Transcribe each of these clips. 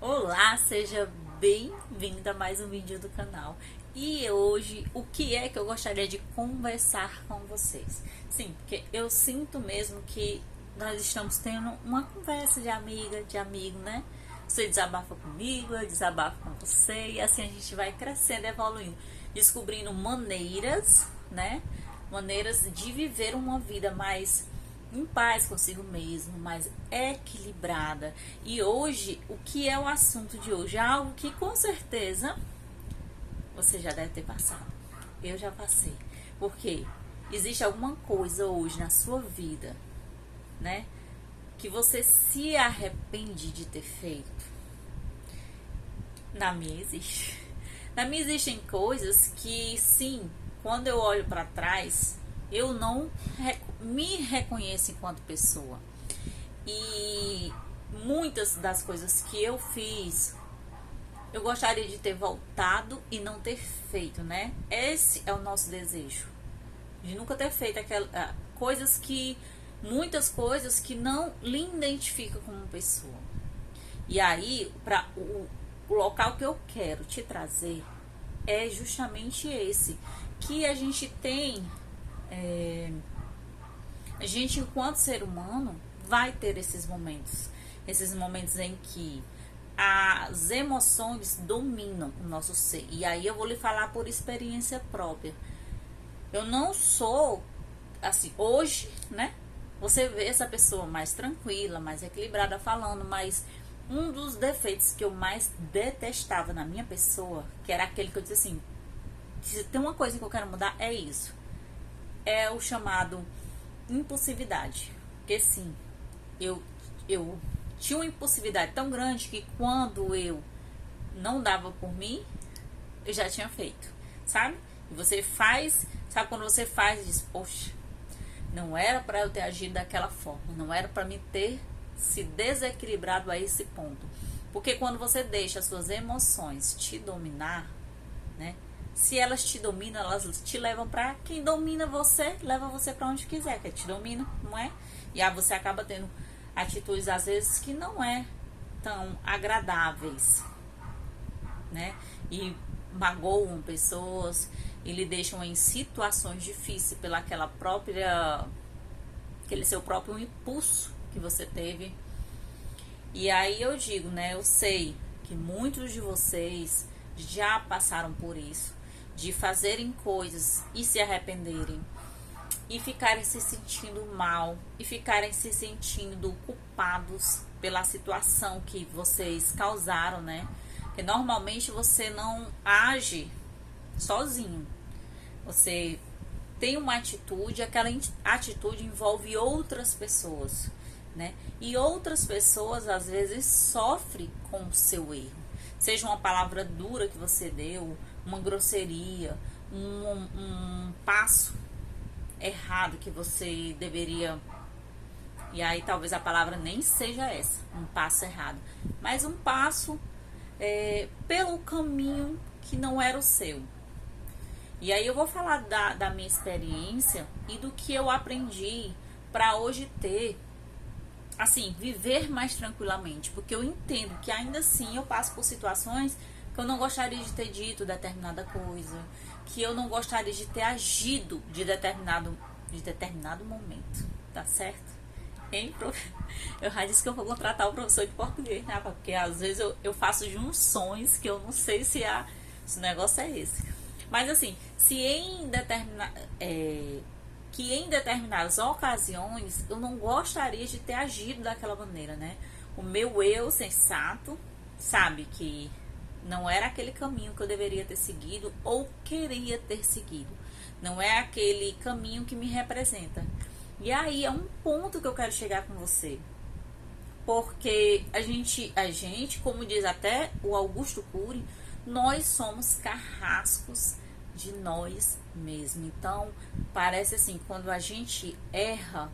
Olá, seja bem-vinda a mais um vídeo do canal. E hoje, o que é que eu gostaria de conversar com vocês? Sim, porque eu sinto mesmo que nós estamos tendo uma conversa de amiga, de amigo, né? Você desabafa comigo, eu desabafo com você, e assim a gente vai crescendo, evoluindo, descobrindo maneiras, né? Maneiras de viver uma vida mais em paz consigo mesmo, mais equilibrada. E hoje, o que é o assunto de hoje? É algo que com certeza você já deve ter passado. Eu já passei. Porque existe alguma coisa hoje na sua vida, né? Que você se arrepende de ter feito. Na minha existe. Na minha existem coisas que, sim, quando eu olho para trás, eu não me reconheço enquanto pessoa. E muitas das coisas que eu fiz, eu gostaria de ter voltado e não ter feito, né? Esse é o nosso desejo. De nunca ter feito aquelas coisas que, muitas coisas que não lhe identificam como pessoa. E aí, para o local que eu quero te trazer é justamente esse, que a gente tem, a gente enquanto ser humano vai ter esses momentos em que as emoções dominam o nosso ser. E aí eu vou lhe falar por experiência própria. Eu não sou assim, hoje, né? Você vê essa pessoa mais tranquila, mais equilibrada falando, mas um dos defeitos que eu mais detestava na minha pessoa, que era aquele que eu disse assim, se tem uma coisa que eu quero mudar, é isso. É o chamado impulsividade. Porque sim, eu tinha uma impulsividade tão grande que quando eu não dava por mim, eu já tinha feito, sabe? E você faz, sabe quando você faz e diz, poxa, não era para eu ter agido daquela forma, não era para me ter se desequilibrado a esse ponto. Porque quando você deixa as suas emoções te dominar, né? Se elas te dominam, elas te levam para quem domina você, leva você para onde quiser, que te domina, não é? E aí você acaba tendo atitudes às vezes que não é tão agradáveis, né? E magoam pessoas e lhe deixam em situações difíceis pela aquele seu próprio impulso que você teve. E aí eu digo, né? Eu sei que muitos de vocês já passaram por isso, de fazerem coisas e se arrependerem e ficarem se sentindo mal e ficarem se sentindo culpados pela situação que vocês causaram, né? Porque normalmente você não age sozinho. Você tem uma atitude, aquela atitude envolve outras pessoas, né? E outras pessoas às vezes sofrem com o seu erro. Seja uma palavra dura que você deu, uma grosseria, um passo errado que você deveria. E aí talvez a palavra nem seja essa, um passo errado, mas um passo pelo caminho que não era o seu. E aí eu vou falar da minha experiência e do que eu aprendi para hoje ter, assim, viver mais tranquilamente. Porque eu entendo que ainda assim eu passo por situações que eu não gostaria de ter dito determinada coisa, que eu não gostaria de ter agido de determinado momento, tá certo? Hein, prof? Eu já disse que eu vou contratar o professor de português, né? Porque às vezes eu faço junções que eu não sei se o negócio é esse. Mas assim, se que em determinadas ocasiões eu não gostaria de ter agido daquela maneira, né? O meu eu sensato sabe que não era aquele caminho que eu deveria ter seguido ou queria ter seguido. Não é aquele caminho que me representa. E aí é um ponto que eu quero chegar com você. Porque a gente, como diz até o Augusto Cury, nós somos carrascos de nós mesmos. Então, parece assim, quando a gente erra,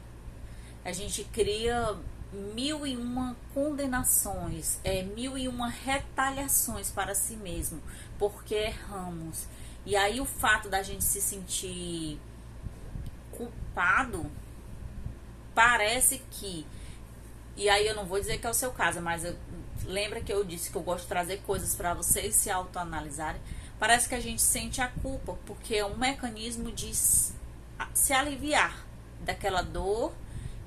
a gente cria mil e uma condenações, mil e uma retaliações para si mesmo, porque erramos. E aí o fato da gente se sentir culpado, parece que, e aí eu não vou dizer que é o seu caso, mas lembra que eu disse que eu gosto de trazer coisas para vocês se autoanalisarem? Parece que a gente sente a culpa, porque é um mecanismo de se aliviar daquela dor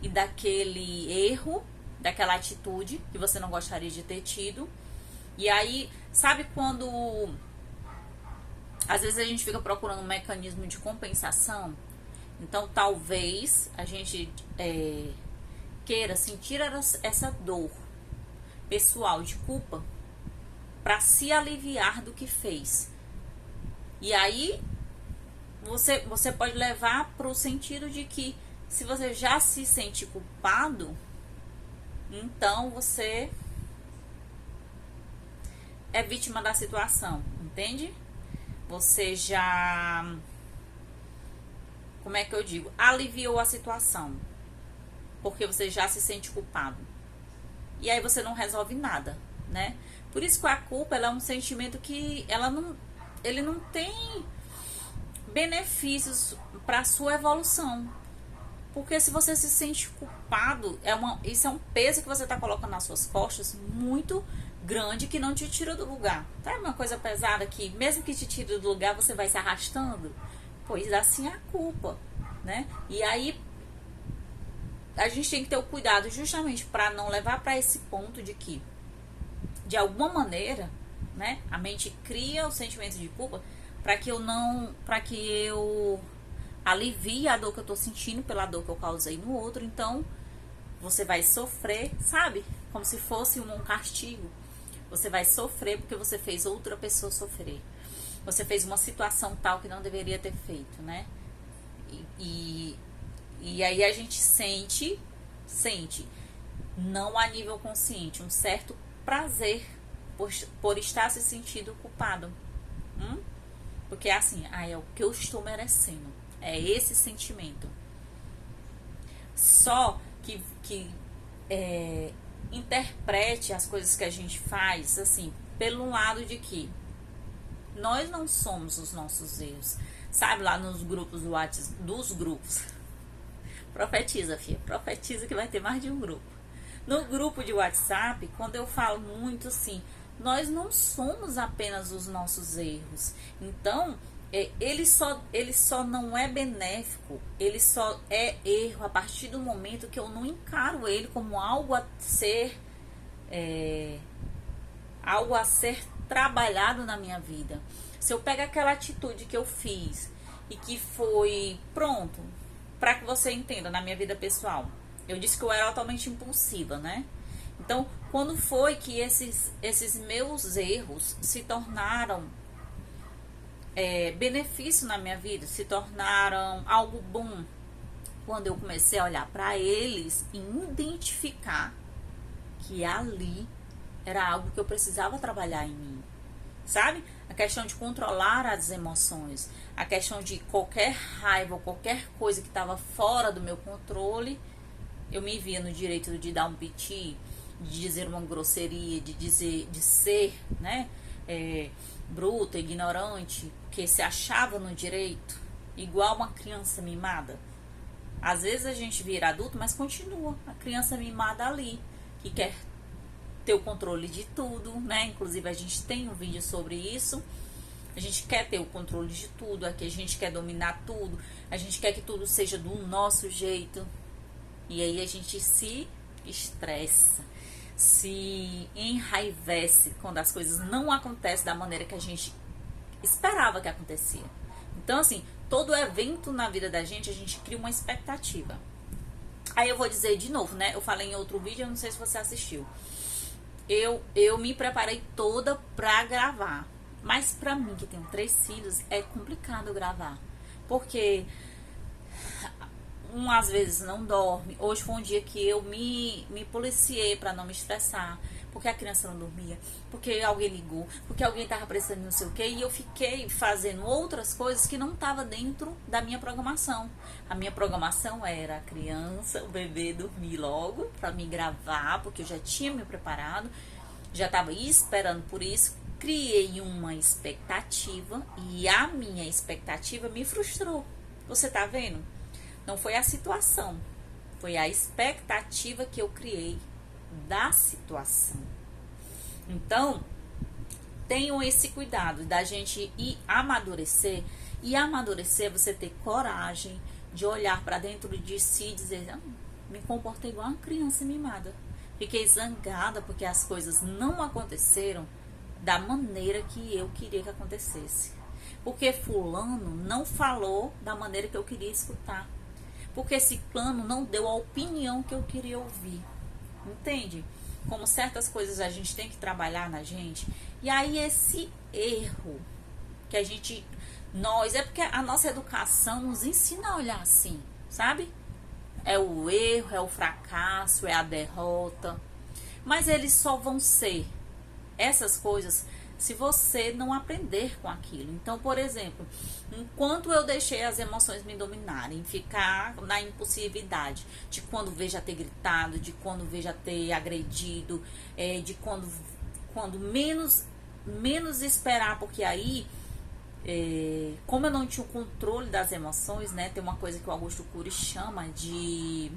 e daquele erro, daquela atitude que você não gostaria de ter tido. E aí, sabe quando às vezes a gente fica procurando um mecanismo de compensação? Então talvez a gente queira sentir essa dor pessoal de culpa para se aliviar do que fez. E aí você pode levar para o sentido de que se você já se sente culpado, então você é vítima da situação, entende? Você já, como é que eu digo? Aliviou a situação, porque você já se sente culpado. E aí você não resolve nada, né? Por isso que a culpa, ela é um sentimento que ele não tem benefícios para a sua evolução. Porque se você se sente culpado, isso é um peso que você está colocando nas suas costas muito grande, que não te tira do lugar. Tá? É uma coisa pesada que, mesmo que te tire do lugar, você vai se arrastando. Pois assim é a culpa, né? E aí a gente tem que ter o cuidado justamente para não levar para esse ponto de que, de alguma maneira, né, a mente cria o sentimento de culpa para que eu alivie a dor que eu tô sentindo pela dor que eu causei no outro. Então você vai sofrer, sabe? Como se fosse um castigo. Você vai sofrer porque você fez outra pessoa sofrer. Você fez uma situação tal que não deveria ter feito, né? E aí a gente sente, não a nível consciente, um certo prazer por estar se sentindo culpado. Porque é assim, é o que eu estou merecendo. É esse sentimento. Só que interprete as coisas que a gente faz, assim, pelo lado de que nós não somos os nossos erros. Sabe, lá nos grupos do WhatsApp, dos grupos. Profetiza, filha. Profetiza que vai ter mais de um grupo. No grupo de WhatsApp, quando eu falo muito assim, nós não somos apenas os nossos erros. Então, ele só não é benéfico, ele só é erro a partir do momento que eu não encaro ele como algo a ser trabalhado na minha vida. Se eu pego aquela atitude que eu fiz e que foi pronto, para que você entenda, na minha vida pessoal, eu disse que eu era totalmente impulsiva, né? Então, quando foi que esses meus erros se tornaram benefício na minha vida, se tornaram algo bom? Quando eu comecei a olhar para eles e identificar que ali era algo que eu precisava trabalhar em mim, sabe? A questão de controlar as emoções, a questão de qualquer raiva ou qualquer coisa que estava fora do meu controle, eu me via no direito de dar um piti, de dizer uma grosseria, de ser, né, bruta, ignorante, que se achava no direito, igual uma criança mimada. Às vezes a gente vira adulto, mas continua a criança mimada ali, que quer ter o controle de tudo, né? Inclusive a gente tem um vídeo sobre isso. A gente quer ter o controle de tudo, aqui a gente quer dominar tudo, a gente quer que tudo seja do nosso jeito. E aí a gente se estressa, se enraivece quando as coisas não acontecem da maneira que a gente esperava que acontecia. Então, assim, todo evento na vida da gente, a gente cria uma expectativa. Aí eu vou dizer de novo, né? Eu falei em outro vídeo, eu não sei se você assistiu. Eu me preparei toda pra gravar. Mas pra mim, que tenho 3 filhos, é complicado gravar. Porque às vezes não dorme. Hoje foi um dia que eu me policiei pra não me estressar. Porque a criança não dormia. Porque alguém ligou. Porque alguém tava precisando de não sei o quê. E eu fiquei fazendo outras coisas que não tava dentro da minha programação. A minha programação era a criança, o bebê dormir logo pra me gravar. Porque eu já tinha me preparado. Já tava esperando por isso. Criei uma expectativa. E a minha expectativa me frustrou. Você tá vendo? Não foi a situação, foi a expectativa que eu criei da situação. Então, tenham esse cuidado da gente ir amadurecer. E amadurecer, você ter coragem de olhar para dentro de si e dizer: me comportei igual uma criança mimada. Fiquei zangada porque as coisas não aconteceram da maneira que eu queria que acontecesse. Porque fulano não falou da maneira que eu queria escutar. Porque esse plano não deu a opinião que eu queria ouvir. Entende? Como certas coisas a gente tem que trabalhar na gente. E aí esse erro que a gente... é porque a nossa educação nos ensina a olhar assim, sabe? É o erro, é o fracasso, é a derrota. Mas eles só vão ser essas coisas se você não aprender com aquilo. Então, por exemplo, enquanto eu deixei as emoções me dominarem, ficar na impulsividade de quando veja ter gritado, de quando veja ter agredido, de quando menos esperar, porque aí, como eu não tinha o controle das emoções, né? Tem uma coisa que o Augusto Cury chama de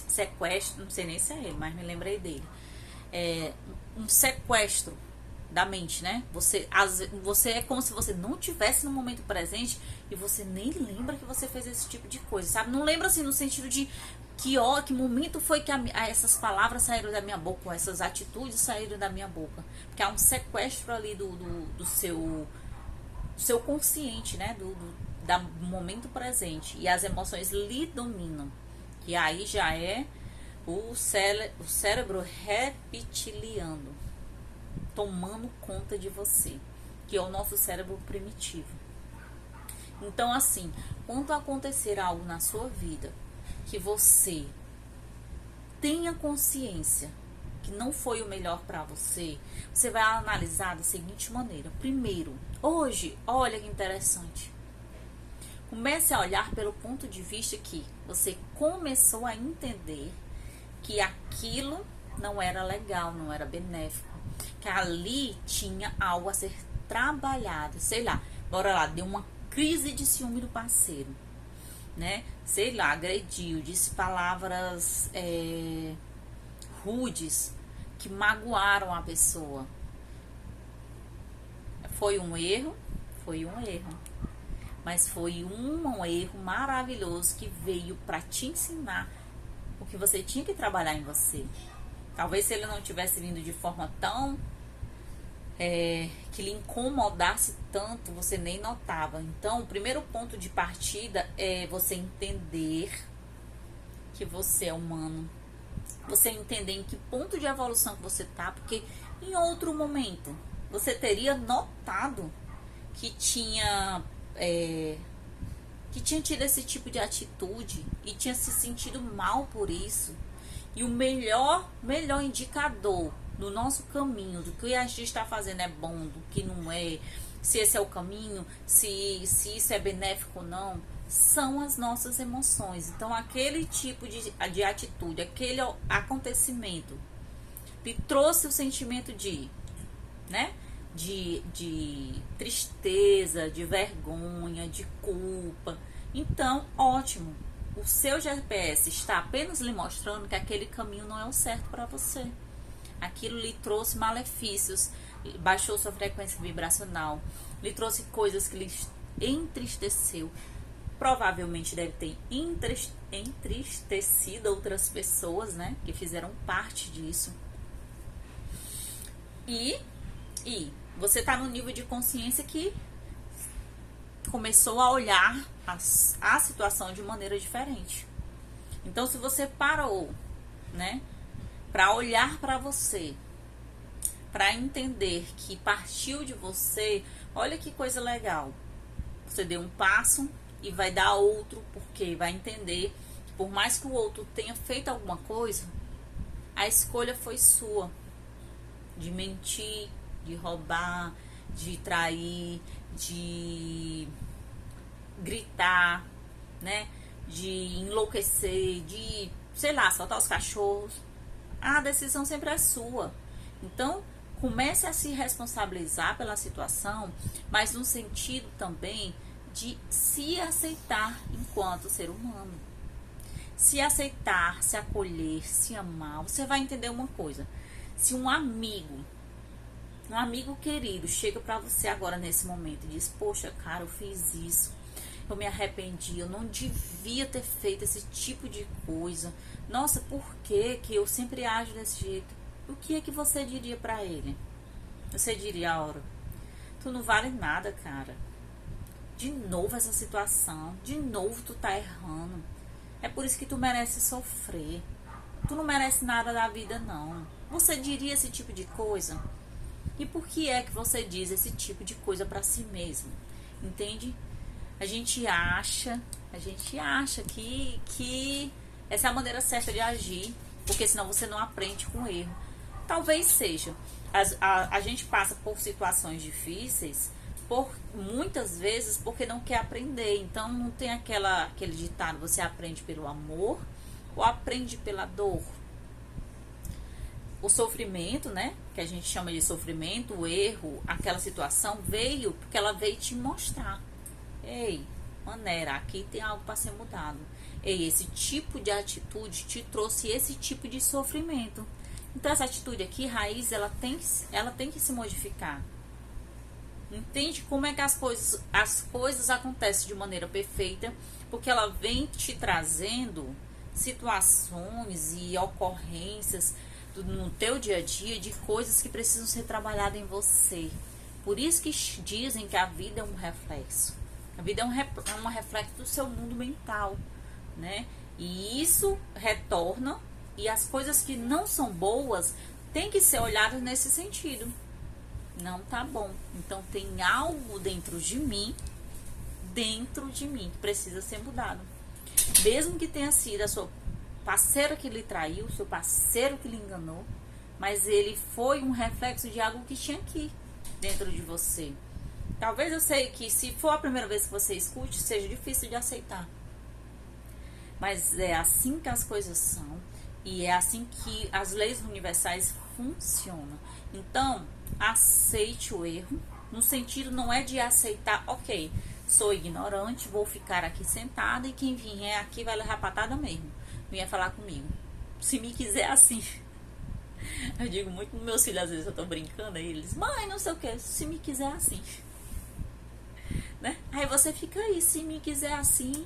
sequestro, não sei nem se é ele, mas me lembrei dele. Um sequestro da mente, né? Você é como se você não tivesse no momento presente e você nem lembra que você fez esse tipo de coisa, sabe? Não lembra assim no sentido de que momento foi que essas palavras saíram da minha boca, ou essas atitudes saíram da minha boca. Porque há um sequestro ali do seu consciente, né? Do momento presente. E as emoções lhe dominam. Que aí já é o cérebro reptiliano tomando conta de você, que é o nosso cérebro primitivo. Então, assim, quando acontecer algo na sua vida que você tenha consciência que não foi o melhor para você, você vai analisar da seguinte maneira. Primeiro, hoje, olha que interessante. Comece a olhar pelo ponto de vista que você começou a entender que aquilo não era legal, não era benéfico, que ali tinha algo a ser trabalhado, sei lá, bora lá, deu uma crise de ciúme do parceiro, né? Sei lá, agrediu, disse palavras rudes que magoaram a pessoa. Foi um erro, mas foi um erro maravilhoso que veio para te ensinar o que você tinha que trabalhar em você. Talvez se ele não tivesse vindo de forma tão que lhe incomodasse tanto, você nem notava. Então, o primeiro ponto de partida é você entender que você é humano. Você entender em que ponto de evolução que você tá, porque em outro momento você teria notado que tinha tido esse tipo de atitude e tinha se sentido mal por isso. E o melhor indicador do nosso caminho, do que a gente está fazendo é bom, do que não é, se esse é o caminho, se isso é benéfico ou não, são as nossas emoções. Então, aquele tipo de atitude, aquele acontecimento, lhe trouxe o sentimento de tristeza, de vergonha, de culpa. Então, ótimo. O seu GPS está apenas lhe mostrando que aquele caminho não é o certo para você. Aquilo lhe trouxe malefícios, baixou sua frequência vibracional, lhe trouxe coisas que lhe entristeceu. Provavelmente deve ter entristecido outras pessoas, né? Que fizeram parte disso. E você está no nível de consciência que começou a olhar a situação de maneira diferente. Então, se você parou, né, para olhar para você, para entender que partiu de você, olha que coisa legal. Você deu um passo e vai dar outro, porque vai entender que por mais que o outro tenha feito alguma coisa, a escolha foi sua. De mentir, de roubar, de trair, de gritar, né? De enlouquecer, de, sei lá, soltar os cachorros. A decisão sempre é sua. Então, comece a se responsabilizar pela situação, mas no sentido também de se aceitar enquanto ser humano. Se aceitar, se acolher, se amar. Você vai entender uma coisa. Se um amigo Um amigo querido chega pra você agora nesse momento e diz: poxa, cara, eu fiz isso, eu me arrependi, eu não devia ter feito esse tipo de coisa. Nossa, por que eu sempre ajo desse jeito? O que é que você diria pra ele? Você diria: Aura, tu não vale nada, cara. De novo essa situação, de novo tu tá errando. É por isso que tu merece sofrer. Tu não merece nada da vida, não. Você diria esse tipo de coisa? E por que é que você diz esse tipo de coisa pra si mesmo? Entende? A gente acha que essa é a maneira certa de agir, porque senão você não aprende com o erro. Talvez seja. A gente passa por situações difíceis por muitas vezes porque não quer aprender. Então não tem aquele ditado: você aprende pelo amor ou aprende pela dor. O sofrimento, né, que a gente chama de sofrimento, o erro, aquela situação veio porque ela veio te mostrar: ei, maneira, aqui tem algo para ser mudado. Ei, esse tipo de atitude te trouxe esse tipo de sofrimento. Então essa atitude aqui, raiz, ela tem que se modificar. Entende como é que as coisas acontecem de maneira perfeita? Porque ela vem te trazendo situações e ocorrências no teu dia a dia de coisas que precisam ser trabalhadas em você. Por isso que dizem que a vida é um reflexo. A vida é um reflexo do seu mundo mental, né? E isso retorna, e as coisas que não são boas têm que ser olhadas nesse sentido. Não tá bom. Então tem algo dentro de mim que precisa ser mudado. Mesmo que tenha sido a sua parceira que lhe traiu, seu parceiro que lhe enganou, mas ele foi um reflexo de algo que tinha aqui dentro de você. Talvez eu sei que se for a primeira vez que você escute, seja difícil de aceitar. Mas é assim que as coisas são e é assim que as leis universais funcionam. Então, aceite o erro, no sentido não é de aceitar: ok, sou ignorante, vou ficar aqui sentada e quem vier aqui vai levar patada mesmo. Vinha falar comigo. Se me quiser assim. Eu digo muito pros meus filhos, às vezes eu tô brincando, aí eles: mãe, não sei o que, se me quiser assim. Né? Aí você fica aí: se me quiser assim.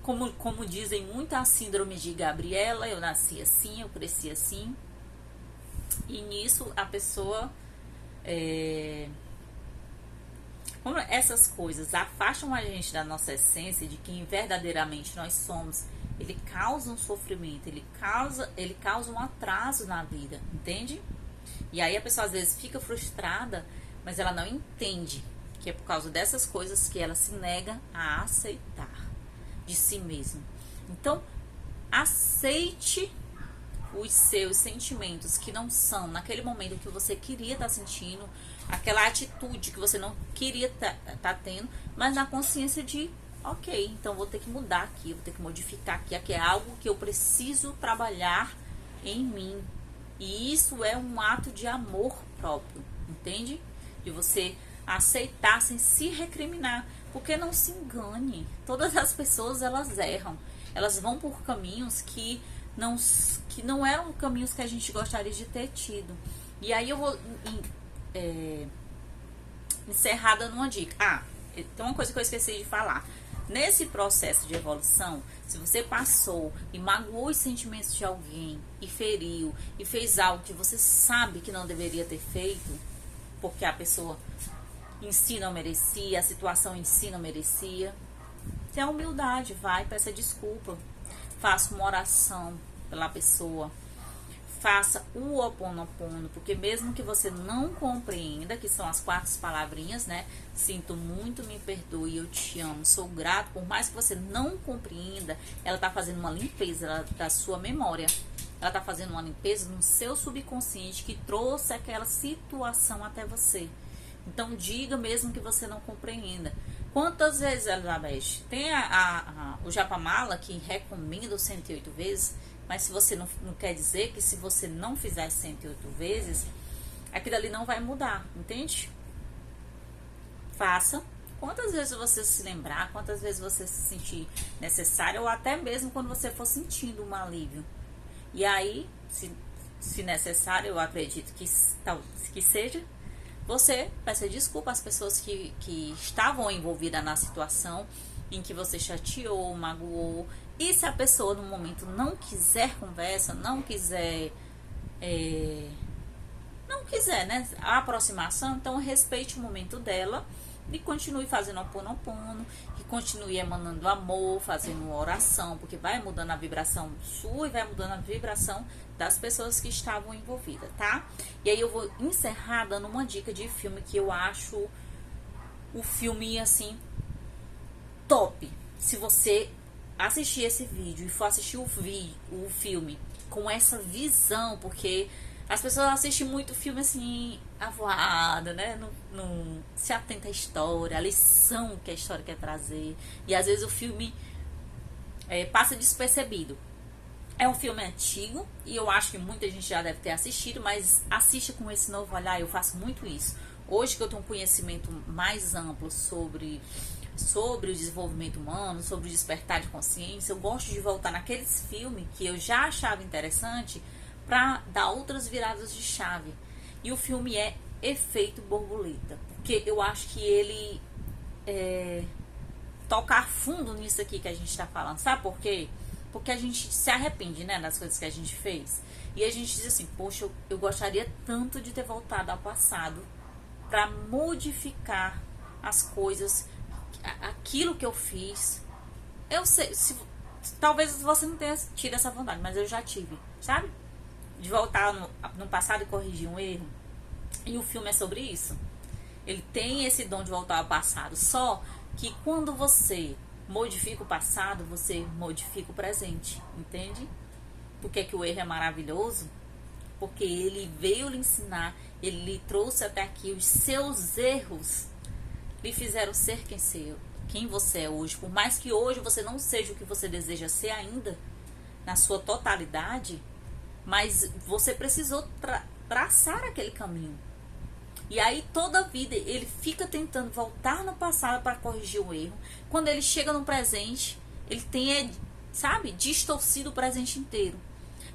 Como dizem muito, a síndrome de Gabriela: eu nasci assim, eu cresci assim. E nisso a pessoa como essas coisas afastam a gente da nossa essência, de quem verdadeiramente nós somos, ele causa um sofrimento, ele causa um atraso na vida, entende? E aí a pessoa às vezes fica frustrada, mas ela não entende que é por causa dessas coisas que ela se nega a aceitar de si mesma. Então, aceite os seus sentimentos que não são naquele momento que você queria estar sentindo, aquela atitude que você não queria estar tendo, mas na consciência de: ok, então vou ter que mudar aqui, vou ter que modificar aqui é algo que eu preciso trabalhar em mim. E isso é um ato de amor próprio, entende? De você aceitar sem se recriminar. Porque não se engane, todas as pessoas elas erram, elas vão por caminhos que não eram caminhos que a gente gostaria de ter tido. E aí eu vou encerrar dando uma dica. Tem uma coisa que eu esqueci de falar. Nesse processo de evolução, se você passou e magoou os sentimentos de alguém, e feriu, e fez algo que você sabe que não deveria ter feito, porque a pessoa em si não merecia, a situação em si não merecia, tenha humildade, vai, peça desculpa, faça uma oração pela pessoa, faça o Ho'oponopono, porque mesmo que você não compreenda, que são as 4 palavrinhas, né? Sinto muito, me perdoe, eu te amo, sou grato. Por mais que você não compreenda, ela tá fazendo uma limpeza da sua memória. Ela tá fazendo uma limpeza no seu subconsciente que trouxe aquela situação até você. Então diga mesmo que você não compreenda. Quantas vezes, Elizabeth, tem o Japamala que recomenda os 108 vezes, mas se você não quer dizer que se você não fizer 108 vezes, aquilo ali não vai mudar, entende? Faça. Quantas vezes você se lembrar, quantas vezes você se sentir necessário, ou até mesmo quando você for sentindo um alívio. E aí, se necessário, eu acredito que seja, você peça desculpa às pessoas que estavam envolvidas na situação em que você chateou, magoou. E se a pessoa no momento não quiser conversa, não quiser, né, a aproximação, então respeite o momento dela e continue fazendo oponopono, que continue emanando amor, fazendo oração, porque vai mudando a vibração sua e vai mudando a vibração das pessoas que estavam envolvidas, tá? E aí eu vou encerrar dando uma dica de filme que eu acho o filme, assim, top. Se você assistir esse vídeo e for assistir o filme com essa visão, porque as pessoas assistem muito filme assim, avoada, né? Não se atenta à história, à lição que a história quer trazer. E às vezes o filme passa despercebido. É um filme antigo e eu acho que muita gente já deve ter assistido, mas assiste com esse novo olhar. Eu faço muito isso. Hoje que eu tenho um conhecimento mais amplo sobre o desenvolvimento humano, sobre o despertar de consciência, eu gosto de voltar naqueles filmes que eu já achava interessante para dar outras viradas de chave. E o filme é Efeito Borboleta, porque eu acho que ele tocar fundo nisso aqui que a gente está falando. Sabe por quê? Porque a gente se arrepende, né, das coisas que a gente fez. E a gente diz assim, poxa, eu gostaria tanto de ter voltado ao passado para modificar as coisas, aquilo que eu fiz. Eu sei, talvez você não tenha tido essa vontade, mas eu já tive, sabe? De voltar no passado e corrigir um erro. E o filme é sobre isso. Ele tem esse dom de voltar ao passado. Só que quando você modifica o passado, você modifica o presente. Entende? Por que o erro é maravilhoso? Porque ele veio lhe ensinar, ele lhe trouxe até aqui. Os seus erros lhe fizeram ser quem você é hoje. Por mais que hoje você não seja o que você deseja ser ainda, na sua totalidade, mas você precisou traçar aquele caminho. E aí toda a vida ele fica tentando voltar no passado para corrigir o erro. Quando ele chega no presente, ele tem, sabe, distorcido o presente inteiro.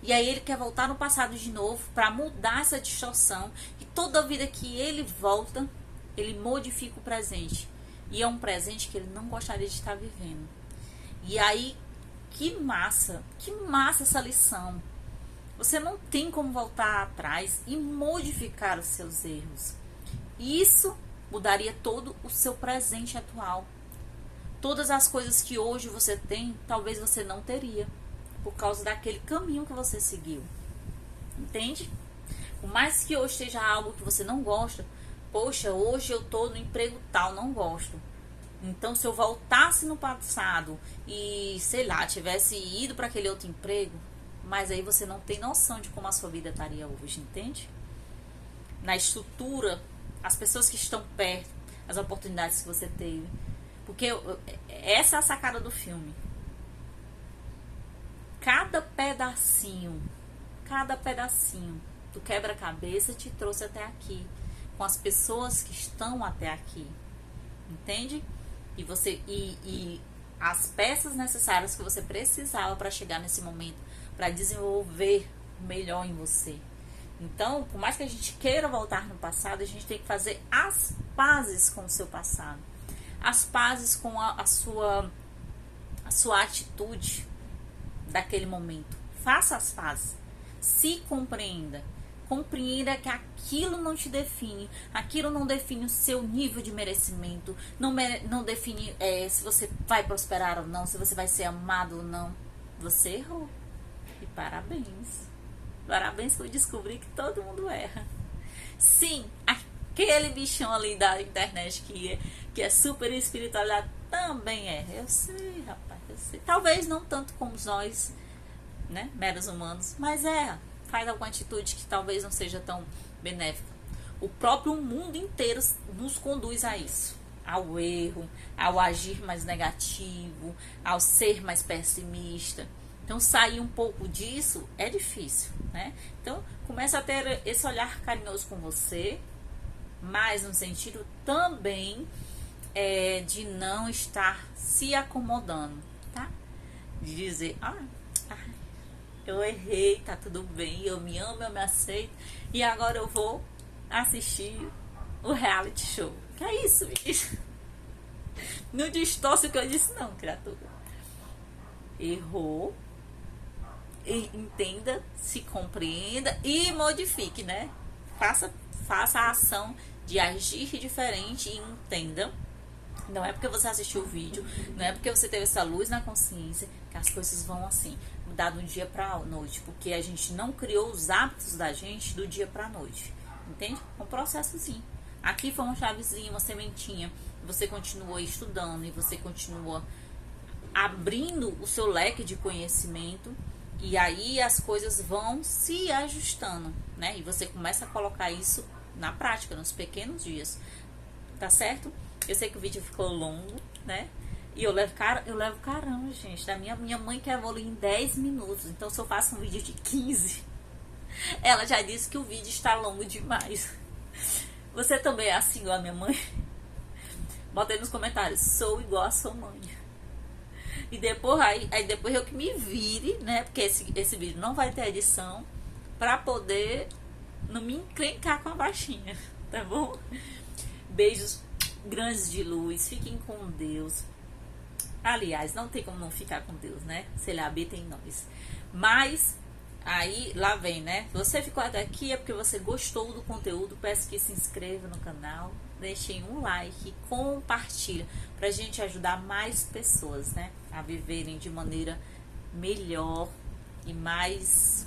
E aí ele quer voltar no passado de novo para mudar essa distorção. E toda a vida que ele volta, ele modifica o presente. E é um presente que ele não gostaria de estar vivendo. E aí, que massa essa lição. Você não tem como voltar atrás e modificar os seus erros. Isso mudaria todo o seu presente atual. Todas as coisas que hoje você tem, talvez você não teria, por causa daquele caminho que você seguiu. Entende? Por mais que hoje esteja algo que você não gosta, poxa, hoje eu tô no emprego tal, não gosto. Então, se eu voltasse no passado e, sei lá, tivesse ido para aquele outro emprego, mas aí você não tem noção de como a sua vida estaria hoje, entende? Na estrutura, as pessoas que estão perto, as oportunidades que você teve. Porque essa é a sacada do filme. Cada pedacinho do quebra-cabeça te trouxe até aqui, com as pessoas que estão até aqui, entende? E as peças necessárias que você precisava para chegar nesse momento, para desenvolver melhor em você. Então, por mais que a gente queira voltar no passado, a gente tem que fazer as pazes com o seu passado, as pazes com a sua atitude daquele momento. Faça as pazes, se compreenda. Compreenda que aquilo não te define, aquilo não define o seu nível de merecimento, não define se você vai prosperar ou não, se você vai ser amado ou não. Você errou. E parabéns. Parabéns por descobrir que todo mundo erra. Sim, aquele bichão ali da internet que é super espiritualizado também erra. Eu sei, rapaz, eu sei. Talvez não tanto como nós, né, meros humanos, mas erra. Faz alguma atitude que talvez não seja tão benéfica. O próprio mundo inteiro nos conduz a isso. Ao erro, ao agir mais negativo, ao ser mais pessimista. Então, sair um pouco disso é difícil, né? Então, começa a ter esse olhar carinhoso com você, mas no sentido também de não estar se acomodando, tá? De dizer, eu errei, tá tudo bem, eu me amo, eu me aceito, e agora eu vou assistir o reality show. Que é isso, bicho? Não distorce o que eu disse, não, criatura. Errou. Entenda, se compreenda e modifique, né? Faça a ação de agir diferente e entenda. Não é porque você assistiu o vídeo, não é porque você teve essa luz na consciência que as coisas vão assim, mudar do dia pra noite. Porque a gente não criou os hábitos da gente do dia pra noite. Entende? É um processozinho. Aqui foi uma chavezinha, uma sementinha. Você continuou estudando e você continua abrindo o seu leque de conhecimento. E aí as coisas vão se ajustando, né? E você começa a colocar isso na prática, nos pequenos dias. Tá certo? Eu sei que o vídeo ficou longo, né? E eu levo caramba, gente. Da minha mãe quer evoluir em 10 minutos. Então, se eu faço um vídeo de 15, ela já disse que o vídeo está longo demais. Você também é assim igual a minha mãe? Bota aí nos comentários. Sou igual a sua mãe. E depois, aí depois eu que me vire, né? Porque esse vídeo não vai ter edição. Pra poder não me encrencar com a baixinha. Tá bom? Beijos grandes de luz. Fiquem com Deus. Aliás, não tem como não ficar com Deus, né? Se Ele habita em nós. Mas, aí, lá vem, né? Você ficou até aqui é porque você gostou do conteúdo. Peço que se inscreva no canal. Deixem um like, compartilha. Pra gente ajudar mais pessoas, né? A viverem de maneira melhor e mais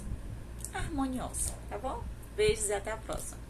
harmoniosa, tá bom? Beijos e até a próxima.